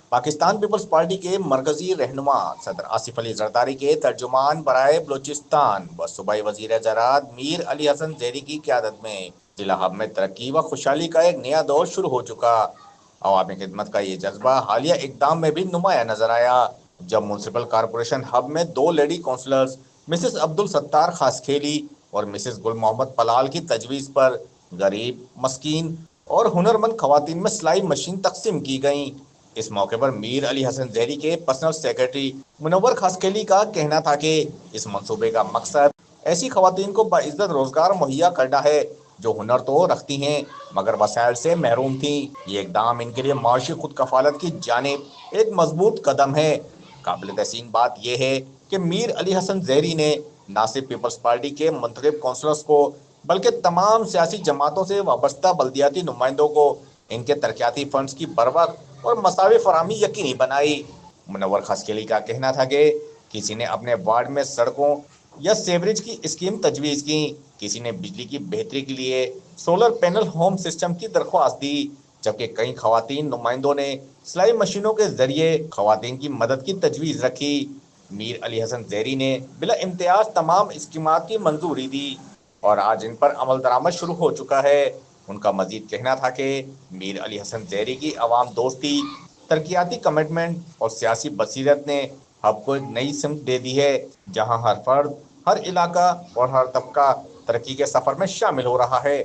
Pakistan Peoples party کے مرکزی رہنما صدر آصف علی زرداری کے ترجمان برائے بلوچستان و صوبائی وزیر زراعت میر علی حسن زیری کی قیادت میں ضلع ہب میں ترقی و خوشحالی کا ایک نیا دور شروع ہو چکا۔ عوامی خدمت کا یہ جذبہ حالیہ اقدام میں بھی نمایاں نظر آیا، جب میونسپل کارپوریشن ہب میں دو لیڈی کونسلرز مسز عبدالستار خاصکھیلی اور مسز گل محمد پلال کی تجویز پر غریب، مسکین اور ہنرمند خواتین میں سلائی مشین تقسیم کی گئیں۔ اس موقع پر میر علی حسن زیری کے پرسنل سیکرٹری منور خاصکھیلی کا کہنا تھا کہ اس منصوبے کا مقصد ایسی خواتین کو باعزت روزگار مہیا کرنا ہے جو ہنر تو رکھتی ہیں مگر وسائل سے محروم تھیں۔ یہ اقدام ان کے لیے معاشی خود کفالت کی جانب ایک مضبوط قدم ہے۔ قابل تحسین بات یہ ہے کہ میر علی حسن زیری نے نہ صرف پیپلز پارٹی کے منتخب کونسلرز کو بلکہ تمام سیاسی جماعتوں سے وابستہ بلدیاتی نمائندوں کو ان کے ترقیاتی فنڈز کی بروقت اور مساوی فراہمی یقینی بنائی۔ منور خاصکھیلی کا کہنا تھا کہ کسی نے اپنے وارڈ میں سڑکوں یا سیوریج کی اسکیم تجویز کی، کسی نے بجلی کی بہتری کے لیے سولر پینل ہوم سسٹم کی درخواست دی، جبکہ کئی خواتین نمائندوں نے سلائی مشینوں کے ذریعے خواتین کی مدد کی تجویز رکھی۔ میر علی حسن زیری نے بلا امتیاز تمام اسکیمات کی منظوری دی اور آج ان پر عمل درآمد شروع ہو چکا ہے۔ ان کا مزید کہنا تھا کہ میر علی حسن زیری کی عوام دوستی، ترقیاتی کمٹمنٹ اور سیاسی بصیرت نے ہب کو ایک نئی سمت دے دی ہے، جہاں ہر فرد، ہر علاقہ اور ہر طبقہ ترقی کے سفر میں شامل ہو رہا ہے۔